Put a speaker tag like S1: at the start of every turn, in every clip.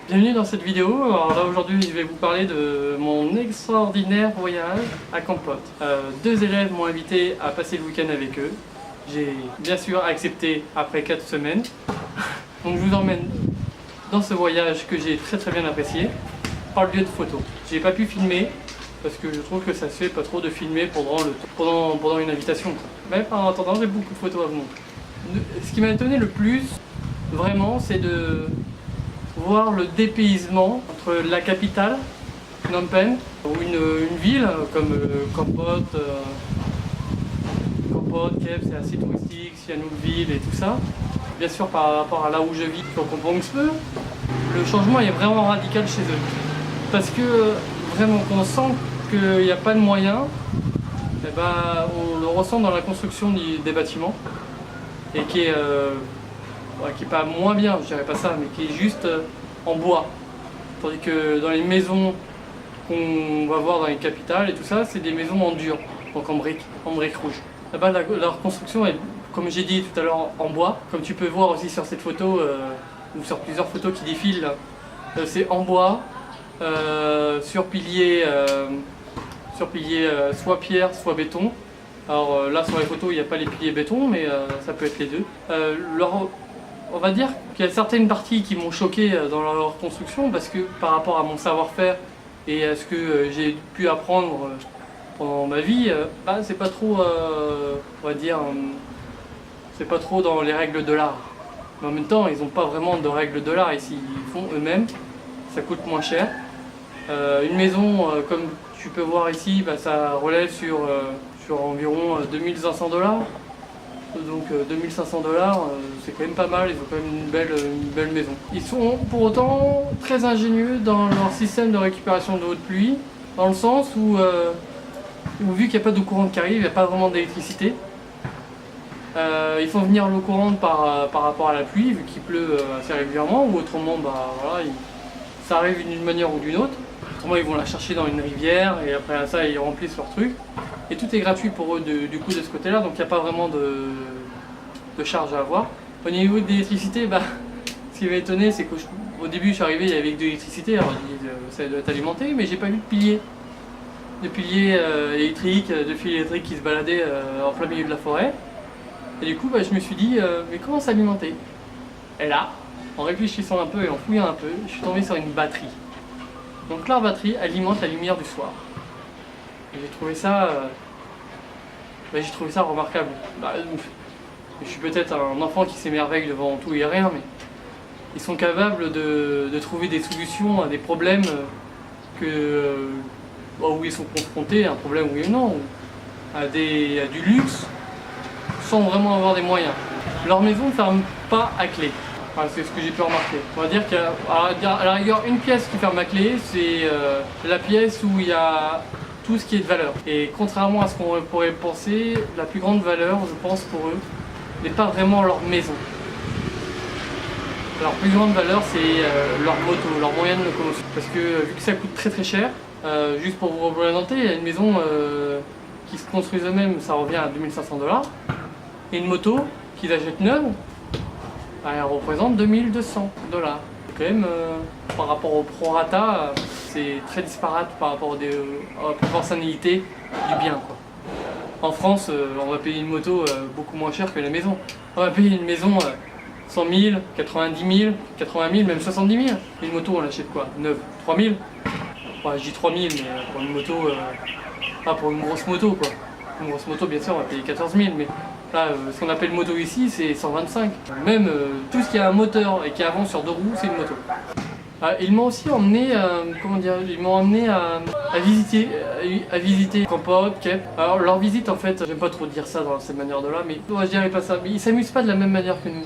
S1: Bienvenue dans cette vidéo. Alors là aujourd'hui je vais vous parler de mon extraordinaire voyage à Kampot. Deux élèves m'ont invité à passer le week-end avec eux. J'ai bien sûr accepté après 4 semaines. Donc je vous emmène dans ce voyage que j'ai très bien apprécié par le biais de photos. J'ai pas pu filmer parce que je trouve que ça se fait pas trop de filmer pendant une invitation. Mais en attendant j'ai beaucoup de photos à vous montrer. Ce qui m'a étonné le plus vraiment c'est de voir le dépaysement entre la capitale, Phnom Penh, ou une ville comme Kampot, Kep, c'est assez touristique, Sihanoukville et tout ça. Bien sûr par rapport à là où je vis, sur Kampong Speu, le changement est vraiment radical chez eux. Parce que vraiment quand on sent qu'il n'y a pas de moyens, eh ben, on le ressent dans la construction des bâtiments et qui est pas moins bien, je dirais pas ça, mais qui est juste en bois. Tandis que dans les maisons qu'on va voir dans les capitales et tout ça, c'est des maisons en dur, donc en briques rouges. Là-bas, leur construction est, comme j'ai dit tout à l'heure, en bois. Comme tu peux voir aussi sur cette photo, ou sur plusieurs photos qui défilent, c'est en bois, sur piliers soit pierre, soit béton. Alors là sur les photos il n'y a pas les piliers béton mais ça peut être les deux. On va dire qu'il y a certaines parties qui m'ont choqué dans leur construction parce que par rapport à mon savoir-faire et à ce que j'ai pu apprendre pendant ma vie, c'est pas trop, on va dire, c'est pas trop dans les règles de l'art. Mais en même temps ils n'ont pas vraiment de règles de l'art ici, ils font eux-mêmes, ça coûte moins cher. Une maison comme tu peux voir ici, ça relève sur environ 2500 $. Donc 2500 $, c'est quand même pas mal, ils ont quand même une belle maison. Ils sont pour autant très ingénieux dans leur système de récupération de l'eau de pluie, dans le sens où vu qu'il n'y a pas d'eau courante qui arrive, il n'y a pas vraiment d'électricité. Ils font venir l'eau courante par rapport à la pluie, vu qu'il pleut assez régulièrement, ou autrement voilà, ça arrive d'une manière ou d'une autre. Autrement ils vont la chercher dans une rivière et après ça ils remplissent leur truc. Et tout est gratuit pour eux du coup de ce côté là, donc il n'y a pas vraiment de charge à avoir. Au niveau de l'électricité, ce qui m'a étonné c'est qu'au début je suis arrivé, il y avait de l'électricité, alors ça doit être alimenté, mais j'ai pas vu de piliers électriques, de fils électriques qui se baladaient en plein milieu de la forêt. Et du coup je me suis dit, mais comment s'alimenter? Et là, en réfléchissant un peu et en fouillant un peu, je suis tombé sur une batterie. Donc leur batterie alimente la lumière du soir. Et j'ai trouvé ça remarquable. Je suis peut-être un enfant qui s'émerveille devant tout et rien, mais ils sont capables de trouver des solutions à des problèmes où ils sont confrontés, un problème oui ou non, à du luxe, sans vraiment avoir des moyens. Leur maison ne ferme pas à clé. C'est ce que j'ai pu remarquer. On va dire qu'à la rigueur, une pièce qui ferme à clé, c'est la pièce où il y a tout ce qui est de valeur. Et contrairement à ce qu'on pourrait penser, la plus grande valeur, je pense pour eux, n'est pas vraiment leur maison. Leur plus grande valeur, c'est leur moto, leur moyen de locomotion. Parce que vu que ça coûte très cher, juste pour vous représenter, il y a une maison qui se construit eux-mêmes, ça revient à 2500 $. Et une moto qu'ils achètent neuve, elle représente 2200 $. Quand même, par rapport au prorata, c'est très disparate par rapport à la proportionnalité du bien, quoi. En France, on va payer une moto beaucoup moins cher que la maison. On va payer une maison 100 000, 90 000, 80 000, même 70 000. Une moto, on l'achète quoi? Neuve, 3 000. Je dis 3 000, mais pour une moto, pas pour une grosse moto, quoi. Une grosse moto, bien sûr, on va payer 14 000, mais là, ce qu'on appelle moto ici, c'est 125. Même tout ce qui a un moteur et qui avance sur deux roues, c'est une moto. Ils m'ont aussi emmené, à visiter Kampot, Kep. Alors leur visite, en fait, j'aime pas trop dire ça dans cette manière de là, mais je dirais pas ça. Mais ils s'amusent pas de la même manière que nous.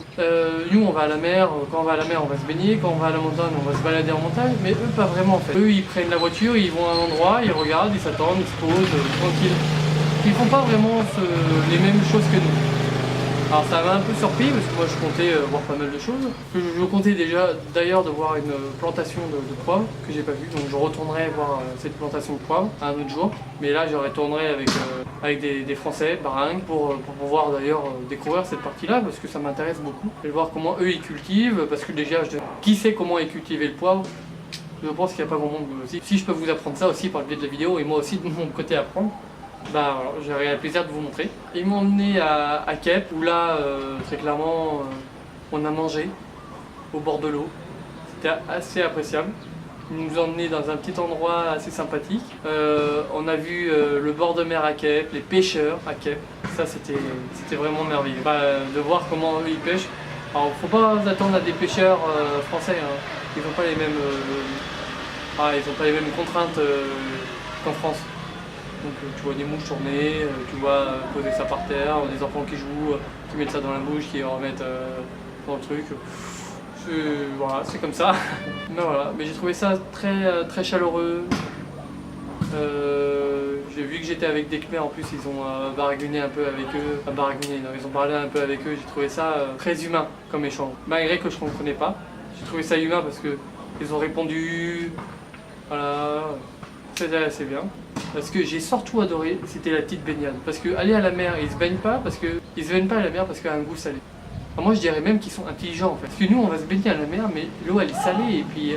S1: Nous, on va à la mer. Quand on va à la mer, on va se baigner. Quand on va à la montagne, on va se balader en montagne. Mais eux, pas vraiment en fait. Eux, ils prennent la voiture, ils vont à un endroit, ils regardent, ils s'attendent, ils se posent, tranquilles. Ils font pas vraiment les mêmes choses que nous. Alors ça m'a un peu surpris parce que moi je comptais voir pas mal de choses. Je comptais déjà d'ailleurs de voir une plantation de poivre que j'ai pas vue, donc je retournerai voir cette plantation de poivre un autre jour. Mais là je retournerai avec des Français, Baringues, pour pouvoir d'ailleurs découvrir cette partie-là parce que ça m'intéresse beaucoup. Et voir comment eux ils cultivent, parce que déjà qui sait comment ils cultivaient le poivre. Je pense qu'il n'y a pas grand monde aussi. Si je peux vous apprendre ça aussi par le biais de la vidéo et moi aussi de mon côté apprendre, bah alors, j'aurai le plaisir de vous montrer. Ils m'ont emmené à Kep où là, très clairement, on a mangé au bord de l'eau. C'était assez appréciable. Ils nous ont emmenés dans un petit endroit assez sympathique. On a vu le bord de mer à Kep, les pêcheurs à Kep. Ça, c'était vraiment merveilleux. De voir comment eux ils pêchent. Alors, faut pas attendre à des pêcheurs français. Hein. Ils n'ont pas les mêmes, contraintes qu'en France. Donc tu vois des mouches tourner, tu vois poser ça par terre, des enfants qui jouent, qui mettent ça dans la bouche, qui remettent dans le truc. Voilà, c'est comme ça. Mais voilà, mais j'ai trouvé ça très, très chaleureux. J'ai vu que j'étais avec des Khmers, en plus ils ont baragouiné un peu avec eux. Ils ont parlé un peu avec eux, j'ai trouvé ça très humain comme échange. Malgré que je ne comprenais pas, j'ai trouvé ça humain parce que ils ont répondu, voilà, c'était assez bien. Parce que j'ai surtout adoré, c'était la petite baignade. Parce que aller à la mer, ils se baignent pas à la mer parce qu'elle a un goût salé. Alors moi je dirais même qu'ils sont intelligents en fait. Parce que nous on va se baigner à la mer, mais l'eau elle est salée et puis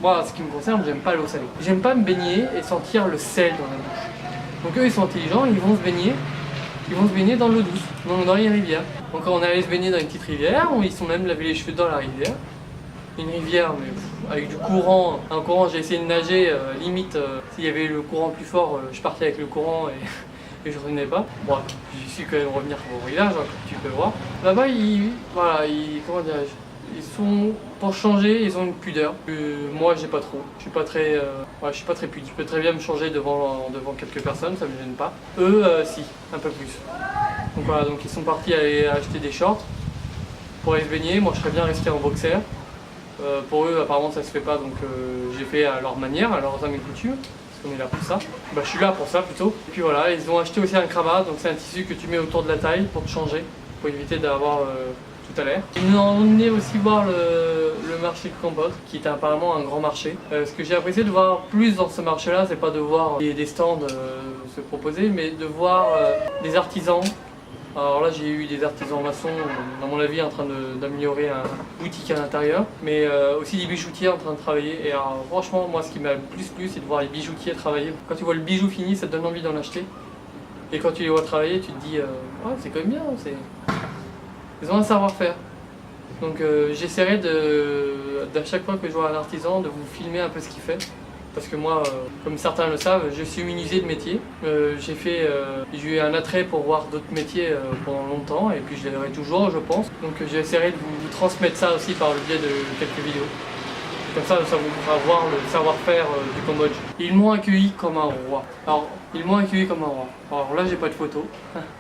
S1: moi ce qui me concerne, j'aime pas l'eau salée. J'aime pas me baigner et sentir le sel dans la bouche. Donc eux ils sont intelligents, ils vont se baigner dans l'eau douce, dans les rivières. Donc quand on allait se baigner dans une petite rivière, ils sont même lavé les cheveux dans la rivière. Une rivière mais avec du courant, un courant, j'ai essayé de nager, limite s'il y avait le courant plus fort, je partais avec le courant et je revenais pas. Bon, j'y suis quand même revenir au village, hein, comme tu peux voir. Là-bas, comment dirais-je, ils sont, pour changer, ils ont une pudeur que moi j'ai pas trop. Je suis pas très pudique. Je peux très bien me changer devant quelques personnes, ça me gêne pas. Eux, si, un peu plus. Donc voilà, donc ils sont partis aller acheter des shorts pour aller se baigner. Moi, je serais bien resté en boxer. Pour eux, apparemment, ça se fait pas, donc j'ai fait à leur manière, à leurs âmes et coutumes, parce qu'on est là pour ça. Bah, je suis là pour ça plutôt. Et puis voilà, ils ont acheté aussi un cravat, donc c'est un tissu que tu mets autour de la taille pour te changer, pour éviter d'avoir tout à l'air. Ils nous ont emmené aussi voir le marché de Cambodge, qui est apparemment un grand marché. Ce que j'ai apprécié de voir plus dans ce marché-là, c'est pas de voir des stands se proposer, mais de voir des artisans. Alors là j'ai eu des artisans maçons, dans mon avis en train d'améliorer un boutique à l'intérieur, mais aussi des bijoutiers en train de travailler. Et alors, franchement moi ce qui m'a le plus plu c'est de voir les bijoutiers travailler. Quand tu vois le bijou fini ça te donne envie d'en acheter. Et quand tu les vois travailler tu te dis ouais, c'est quand même bien, ils ont un savoir-faire. Donc j'essaierai d'à chaque fois que je vois un artisan de vous filmer un peu ce qu'il fait. Parce que moi, comme certains le savent, je suis menuisier de métier. J'ai eu un attrait pour voir d'autres métiers pendant longtemps et puis je l'aurai toujours, je pense. Donc j'essaierai de vous transmettre ça aussi par le biais de quelques vidéos. Comme ça vous fera voir le savoir-faire du Cambodge. Ils m'ont accueilli comme un roi. Alors, ils m'ont accueilli comme un roi. Alors là, j'ai pas de photo,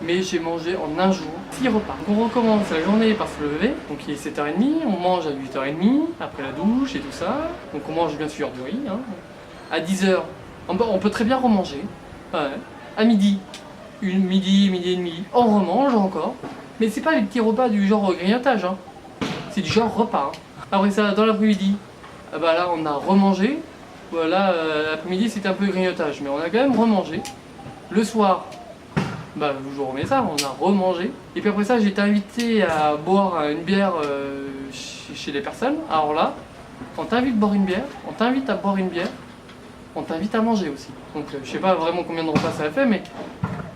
S1: mais j'ai mangé en un jour 6 repas. Donc on recommence la journée par se lever. Donc il est 7h30, on mange à 8h30, après la douche et tout ça. Donc on mange bien sûr du riz. Hein. À 10h, on peut très bien remanger. Ouais. À midi, midi et demi, on remange encore. Mais c'est pas les petits repas du genre grignotage, hein. C'est du genre repas. Hein. Après ça, dans l'après-midi, bah là on a remangé. Voilà, l'après-midi c'était un peu grignotage, mais on a quand même remangé. Le soir, bah je vous remets ça, on a remangé. Et puis après ça, j'ai été invité à boire une bière chez des personnes. Alors là, on t'invite à boire une bière, on t'invite à boire une bière. On t'invite à manger aussi. Donc je sais pas vraiment combien de repas ça a fait, mais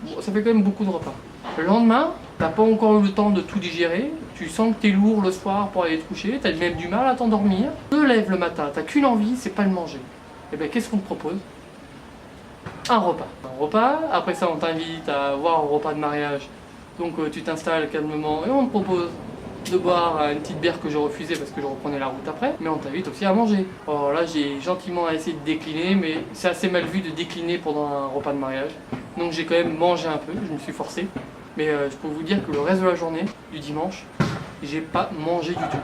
S1: bon, ça fait quand même beaucoup de repas. Le lendemain, t'as pas encore eu le temps de tout digérer, tu sens que t'es lourd le soir pour aller te coucher, t'as même du mal à t'endormir. Tu te lèves le matin, t'as qu'une envie, c'est pas de manger. Et bien qu'est-ce qu'on te propose? Un repas. Un repas, après ça on t'invite à voir un repas de mariage. Donc tu t'installes calmement et on te propose de boire une petite bière que je refusais parce que je reprenais la route après, mais on t'invite aussi à manger. Alors là j'ai gentiment essayé de décliner, mais c'est assez mal vu de décliner pendant un repas de mariage. Donc j'ai quand même mangé un peu, je me suis forcé. Mais je peux vous dire que le reste de la journée, du dimanche, j'ai pas mangé du tout.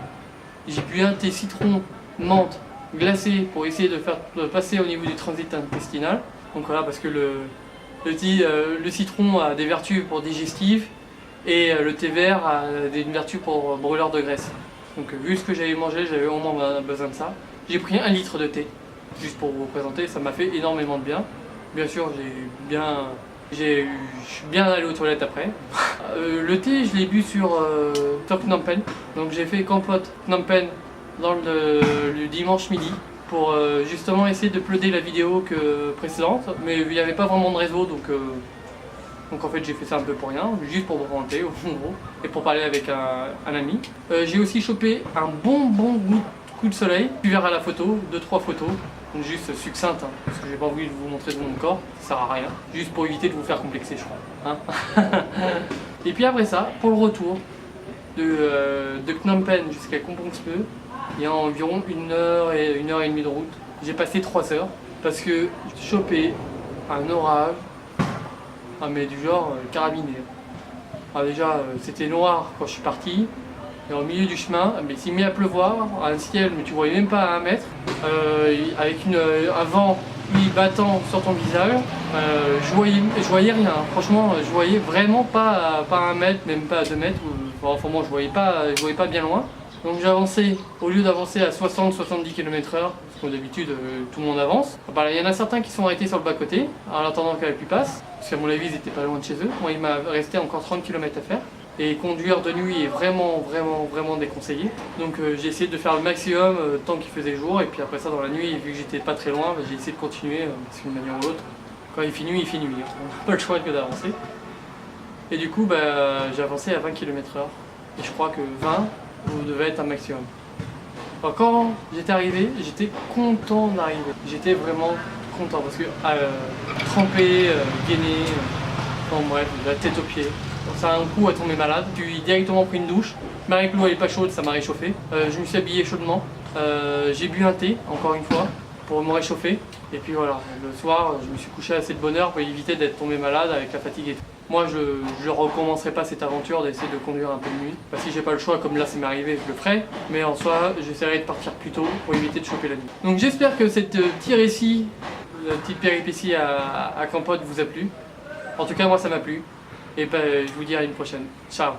S1: J'ai bu un thé citron menthe glacé pour essayer de faire passer au niveau du transit intestinal. Donc voilà, parce que le citron a des vertus pour digestif. Et le thé vert a une vertu pour brûleur de graisse. Donc vu ce que j'avais mangé, j'avais au moins besoin de ça. J'ai pris 1 litre de thé, juste pour vous présenter, ça m'a fait énormément de bien. Bien sûr, je suis bien allé aux toilettes après. Le thé, je l'ai bu sur Phnom Penh. Donc j'ai fait Kampot Phnom Penh dans le dimanche midi pour justement essayer de plugger la vidéo précédente. Mais il n'y avait pas vraiment de réseau, donc en fait j'ai fait ça un peu pour rien, juste pour me renter en gros, et pour parler avec un ami. J'ai aussi chopé un bon coup de soleil, puis vers à la photo, 2-3 photos. Donc juste succincte, hein, parce que j'ai pas envie de vous montrer tout mon corps, ça sert à rien. Juste pour éviter de vous faire complexer, je crois. Hein. Et puis après ça, pour le retour de Phnom Penh jusqu'à Kampong Speu, il y a environ 1 heure et 1h30 de route. J'ai passé 3 heures parce que j'ai chopé un orage, mais du genre carabiné. Alors déjà, c'était noir quand je suis parti. Et au milieu du chemin, mais il s'est mis à pleuvoir, un ciel, mais tu voyais même pas à 1 mètre, avec un vent battant sur ton visage. Je voyais rien, franchement, je voyais vraiment pas à 1 mètre, même pas à 2 mètres. Enfin, moi, je voyais pas bien loin. Donc j'avançais, au lieu d'avancer à 60-70 km/h, parce que d'habitude tout le monde avance, il y en a certains qui sont arrêtés sur le bas-côté, en attendant que la pluie passe, parce qu'à mon avis ils étaient pas loin de chez eux. Moi il m'a resté encore 30 km à faire. Et conduire de nuit est vraiment déconseillé. Donc j'ai essayé de faire le maximum tant qu'il faisait jour. Et puis après ça dans la nuit, vu que j'étais pas très loin, j'ai essayé de continuer parce qu'une manière ou l'autre, quand il fait nuit, il fait nuit. On n'a pas le choix que d'avancer. Et du coup j'ai avancé à 20 km/h. Et je crois que 20 devait être un maximum. Alors, quand j'étais arrivé, j'étais content d'arriver. J'étais vraiment content parce que trempé, gainé, enfin bref, la tête aux pieds. Ça a un coup à tomber malade. J'ai directement pris une douche. Malgré que l'eau n'est pas chaude, ça m'a réchauffé. Je me suis habillé chaudement. J'ai bu un thé, encore une fois, pour me réchauffer. Et puis voilà, le soir, je me suis couché assez de bonne heure pour éviter d'être tombé malade avec la fatigue et tout. Moi, je ne recommencerai pas cette aventure d'essayer de conduire un peu de nuit. Parce que si j'ai pas le choix, comme là, c'est m'arrivé, je le ferai. Mais en soi, j'essaierai de partir plus tôt pour éviter de choper la nuit. Donc j'espère que cette petit récit, la petite péripétie à Kampot vous a plu. En tout cas, moi, ça m'a plu. Et je vous dis à une prochaine. Ciao!